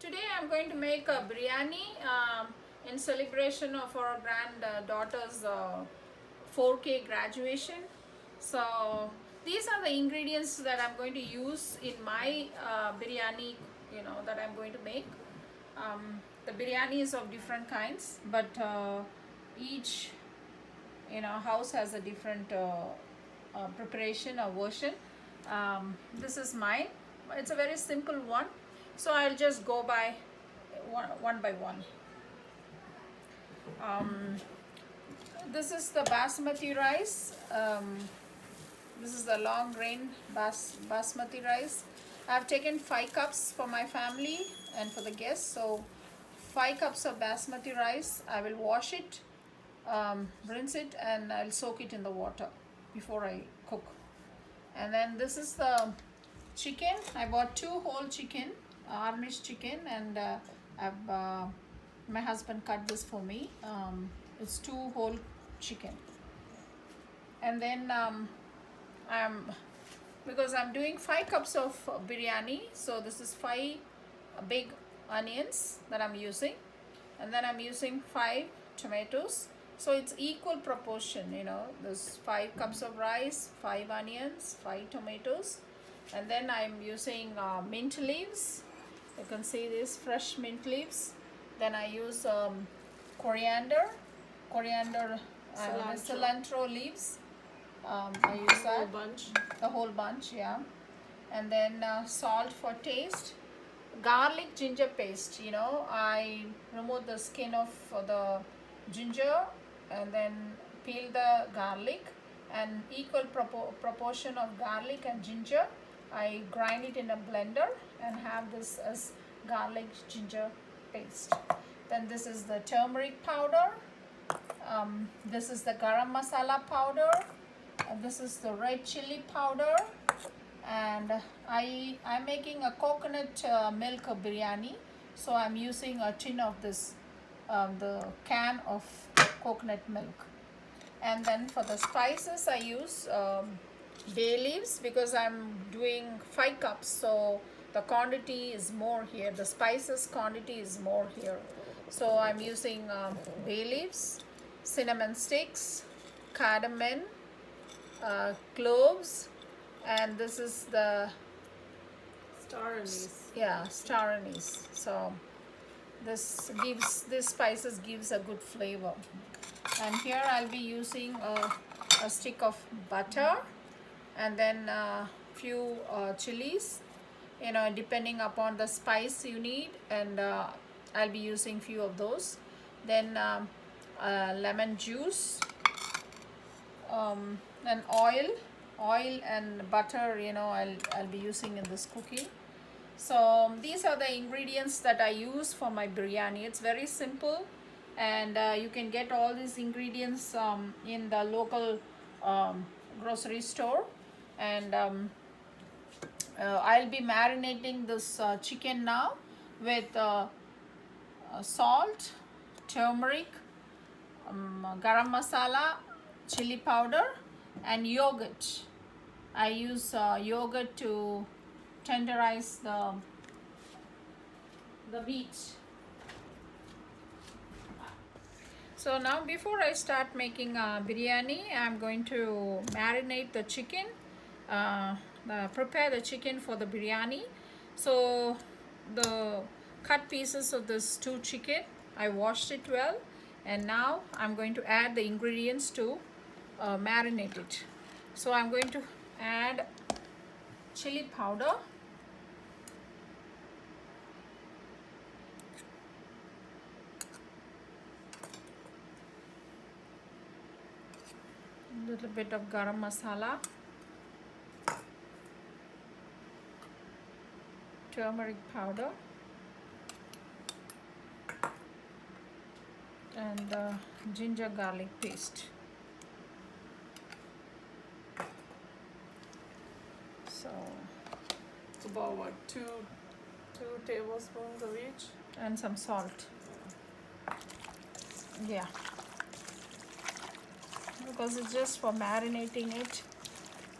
Today I'm going to make a biryani in celebration of our granddaughter's 4K graduation. So these are the ingredients that I'm going to use in my biryani, that I'm going to make. The biryani is of different kinds, but each house has a different preparation or version. This is mine. It's a very simple one, so I'll just go by one by one. This is the basmati rice. This is the long grain basmati rice. I've taken 5 cups for my family and for the guests. So 5 cups of basmati rice. I will wash it, rinse it, and I'll soak it in the water before I cook. And then this is the chicken. I bought 2 whole chicken, Amish chicken, and my husband cut this for me. It's 2 whole chicken. And then because I'm doing 5 cups of biryani, so this is 5 big onions that I'm using, and then I'm using 5 tomatoes. So it's equal proportion, there's 5 cups of rice, 5 onions, 5 tomatoes, and then I'm using mint leaves. You can see these fresh mint leaves. Then I use coriander, cilantro leaves. I use that. The whole bunch, yeah. And then salt for taste. Garlic ginger paste, I remove the skin of the ginger and then peel the garlic, and equal proportion of garlic and ginger. I grind it in a blender and have this as garlic ginger paste. Then this is the turmeric powder. This is the garam masala powder. This is the red chili powder. And I'm making a coconut milk biryani, so I'm using a tin of this, the can of coconut milk. And then for the spices I use bay leaves, because I'm doing 5 cups, so the quantity is more here, the spices quantity is more here. So I'm using bay leaves, cinnamon sticks, cardamom, cloves, and this is the star anise. Yeah, star anise. So this spices gives a good flavor. And here I'll be using a stick of butter, and then a few chilies, depending upon the spice you need, and I'll be using few of those. Then lemon juice, and oil and butter, I'll be using in this cooking. So these are the ingredients that I use for my biryani. It's very simple, and you can get all these ingredients in the local grocery store. And I'll be marinating this chicken now with salt, turmeric, garam masala, chili powder, and yogurt. I use yogurt to tenderize the meat. So now before I start making biryani, I'm going to marinate the chicken, prepare the chicken for the biryani. So the cut pieces of this stew chicken, I washed it well, and now I'm going to add the ingredients to marinate it. So I'm going to add chili powder, a little bit of garam masala, turmeric powder, and ginger garlic paste. So It's about what, two tablespoons of each? And some salt. Yeah, because it's just for marinating it.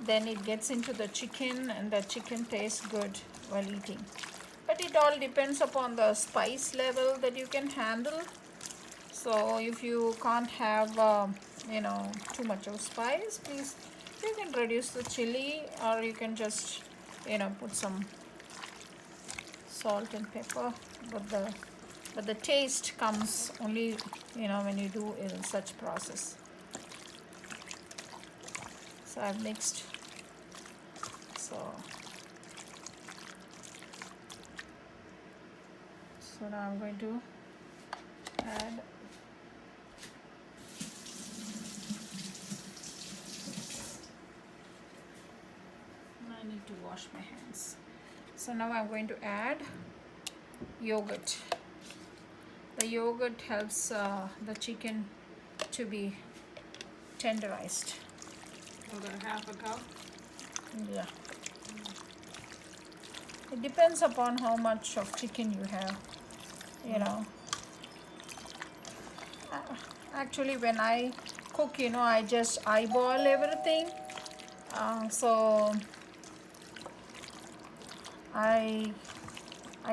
Then it gets into the chicken, and the chicken tastes good while eating. But it all depends upon the spice level that you can handle. So if you can't have you know, too much of spice, please, you can reduce the chili, or you can just, you know, put some salt and pepper. But the taste comes only, you know, when you do in such process. So I've mixed. So now I'm going to add I need to wash my hands. So now I'm going to add yogurt. The yogurt helps the chicken to be tenderized. About half a cup. Yeah. It depends upon how much of chicken you have, you know. Actually, when I cook, you know, I just eyeball everything. So I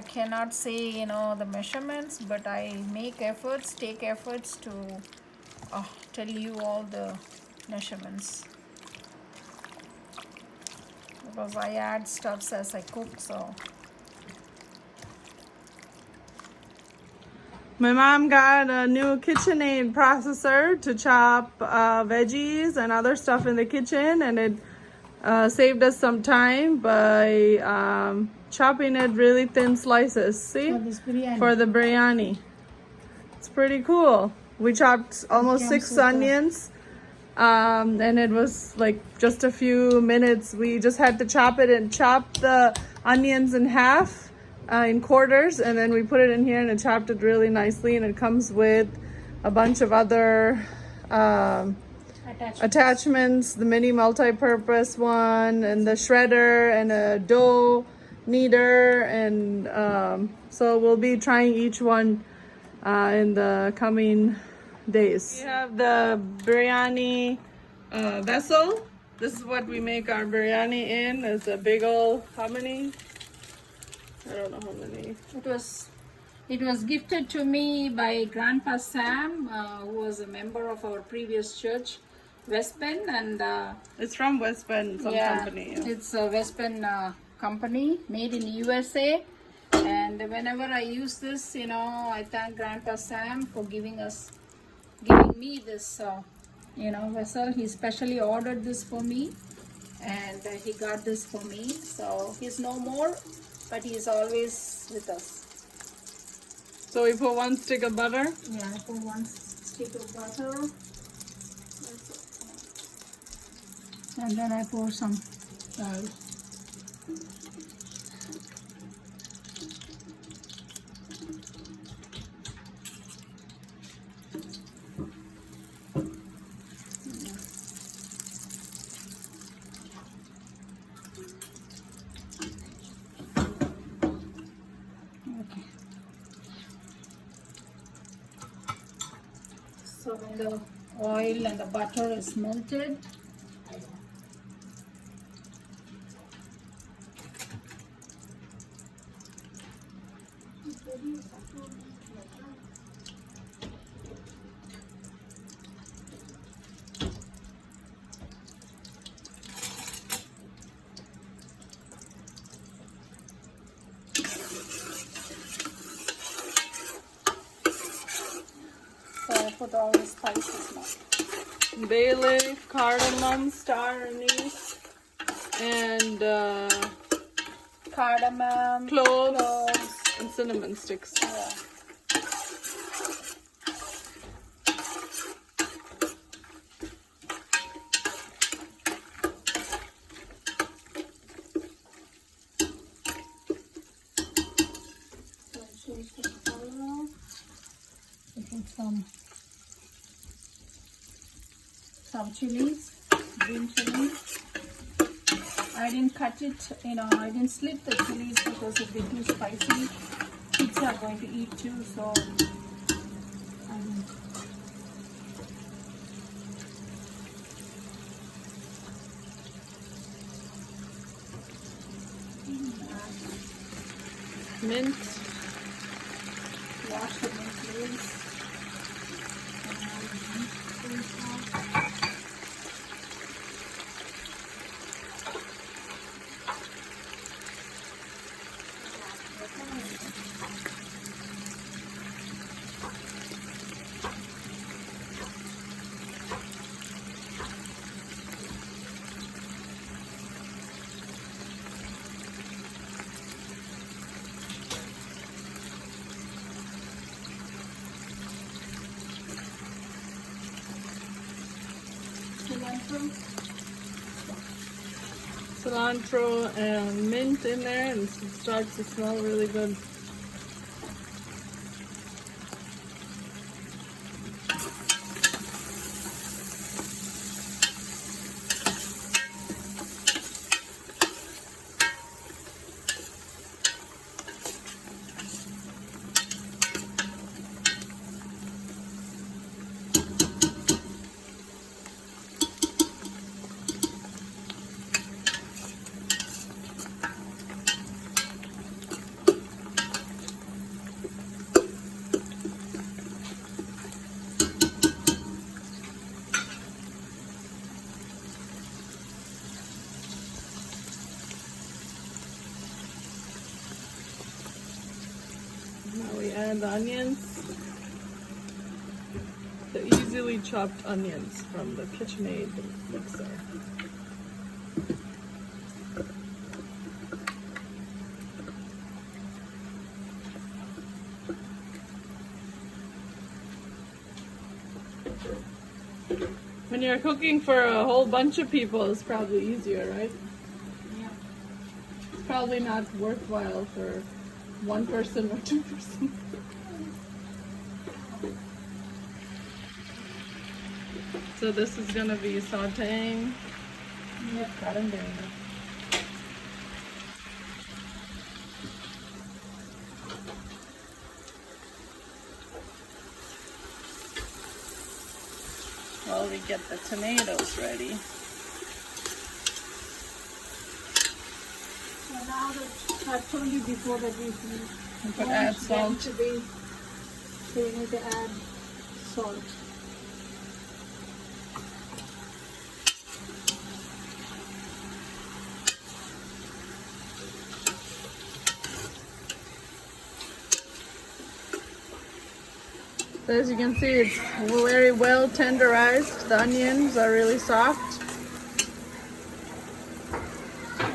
cannot say, you know, the measurements, but I take efforts to tell you all the measurements, because I add stuffs as I cook. So My mom got a new KitchenAid processor to chop veggies and other stuff in the kitchen, and it saved us some time by chopping it really thin slices. See? for this biryani. For the biryani. It's pretty cool. We chopped almost 6 onions, and it was like just a few minutes. We just had to chop it and chop the onions in half, in quarters, and then we put it in here and it chopped it really nicely. And it comes with a bunch of other attachments, the mini multi-purpose one, and the shredder, and a dough kneader, and so we'll be trying each one in the coming days. We have the biryani vessel. This is what we make our biryani in. It's a big old, how many? I don't know how many. It was gifted to me by Grandpa Sam, who was a member of our previous church, West Bend, and it's from West Bend, company. Yeah. It's a West Bend company made in USA. And whenever I use this, you know, I thank Grandpa Sam for giving me this, you know, vessel. He specially ordered this for me, and he got this for me. So he's no more, but he's always with us. So we put 1 stick of butter. Yeah, I put 1 stick of butter, and then I pour some oil. So when the oil and the butter is melted, so I put all the spices now. Bay leaf, cardamom, star anise, and Cardamom, cloves, and cinnamon sticks. Yeah. Some chilies, green chilies. I didn't cut it, you know, I didn't slit the chilies because it'd be too spicy. Kids are going to eat too, so mint. Wash the mint leaves. Cilantro and mint in there, and it starts to smell really good. Now we add the onions, the easily chopped onions from the KitchenAid mixer. When you're cooking for a whole bunch of people, it's probably easier, right? Yeah. It's probably not worthwhile for one person or two person. So this is gonna be sauteing. Yep. While we get the tomatoes ready. So now that I've told you before that we But add salt. so we need to add salt. So as you can see, it's very well tenderized. The onions are really soft.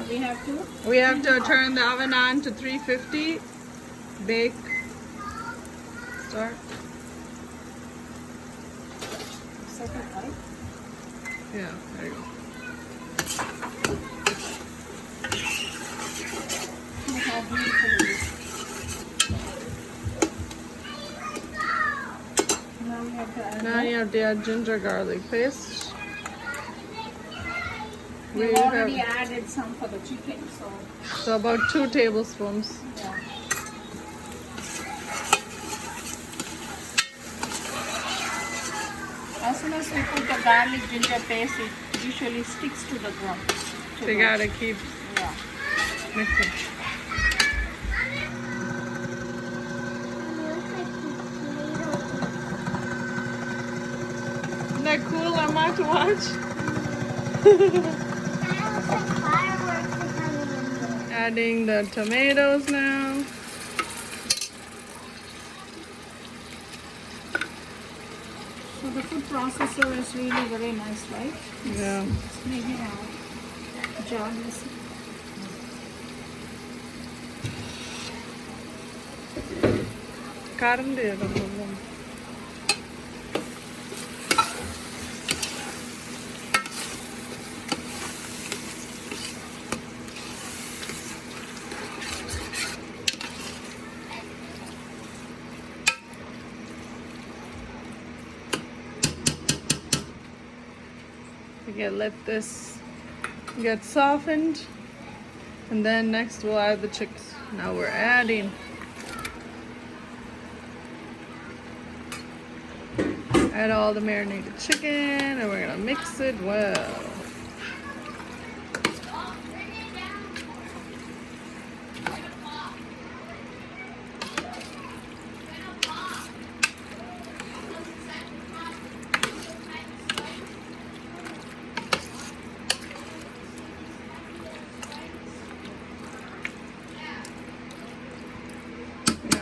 We have to We have to turn the oven on to 350. Bake. Start. second right. Yeah, there you go. Look how beautiful it is. Now we have to add Now you have to add ginger garlic paste. We've already added some for the chicken, So about 2 tablespoons. yeah. As soon as we put the garlic ginger paste, it usually sticks to the drum. So you gotta keep Yeah. mixing. Isn't that cool, Emma, to watch? Adding the tomatoes now. So the food processor is really very nice, right? Yeah. It's making a jar. Karam de do. Okay, let this get softened, and then next we'll add the chicks. Now we're adding. Add all the marinated chicken, and we're gonna mix it well.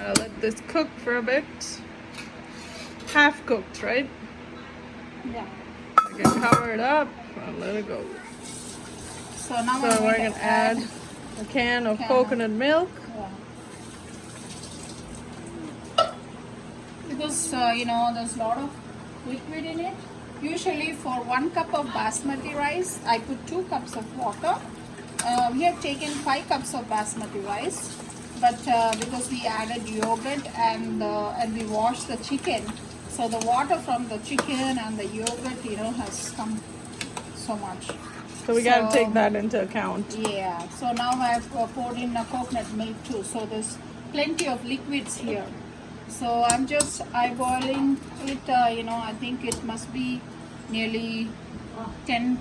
Gotta let this cook for a bit. Half cooked, right? Yeah. I can cover it up and let it go. So now So we're gonna add a can of coconut milk. Yeah. Because you know, there's a lot of liquid in it. Usually for 1 cup of basmati rice, I put 2 cups of water. We have taken 5 cups of basmati rice, but because we added yogurt and we washed the chicken, so the water from the chicken and the yogurt, you know, has come so much. So we gotta take that into account. Yeah. So now I've poured in a coconut milk too. So there's plenty of liquids here. So I'm just eyeballing it. You know, I think it must be nearly 10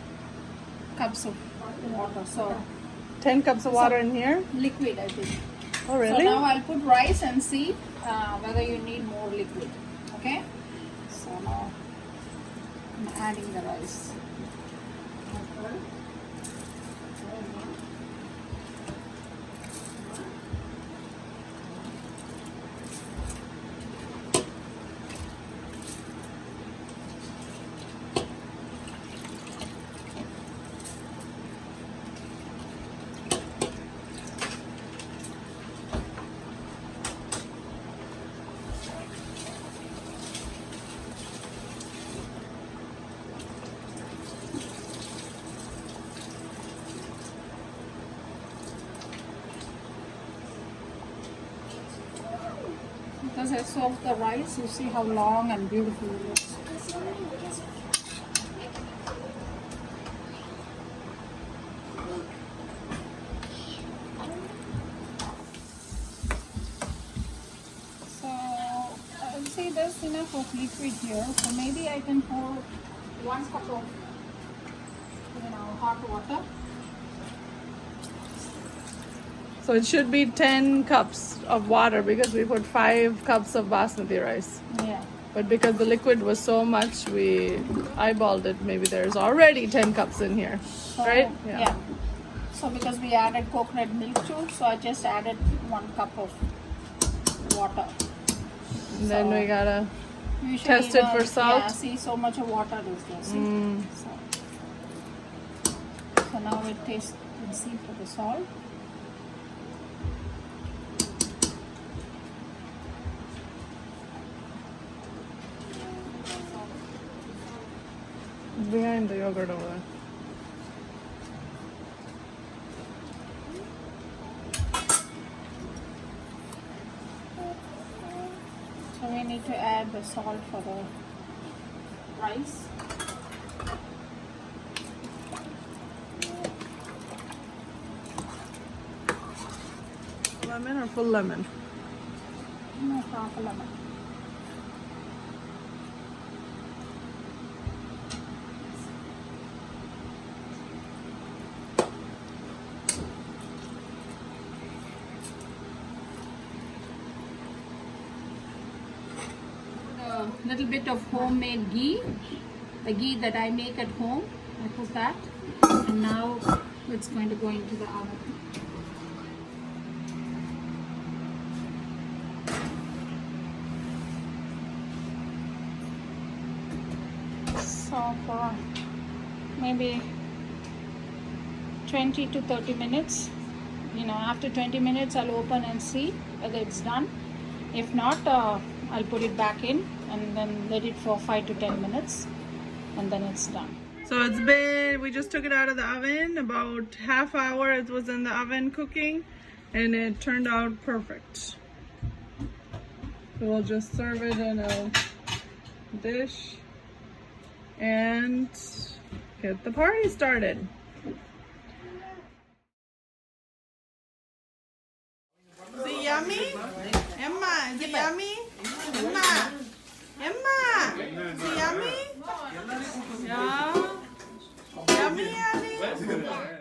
cups of water. So 10 cups of water in here? liquid, I think. Oh, really? So now I'll put rice and see whether you need more liquid. Okay. So now I'm adding the rice. Because I soaked the rice, you see how long and beautiful it looks. So, see, there's enough of liquid here, so maybe I can pour 1 cup of, you know, hot water. So it should be 10 cups of water because we put 5 cups of basmati rice. Yeah. But because the liquid was so much, we eyeballed it. Maybe there's already 10 cups in here, So, right? Yeah. So because we added coconut milk too, so I just added 1 cup of water. And then we gotta Usually, test it for salt. Yeah, see, so much of water is there. See? So now we taste and see for the salt. It's behind the yogurt over there. So we need to add the salt for the rice. Lemon or full lemon? No, half a lemon. A little bit of homemade ghee, the ghee that I make at home. I put that, and now it's going to go into the oven. So for maybe 20 to 30 minutes, you know, after 20 minutes I'll open and see whether it's done. If not, I'll put it back in and then let it for 5 to 10 minutes and then it's done. So it's been, we just took it out of the oven, about half hour it was in the oven cooking, and it turned out perfect. So we'll just serve it in a dish and get the party started. Is it yummy? Emma, is it yummy? Emma, Emma, is it yummy? Yeah. Yummy, Annie?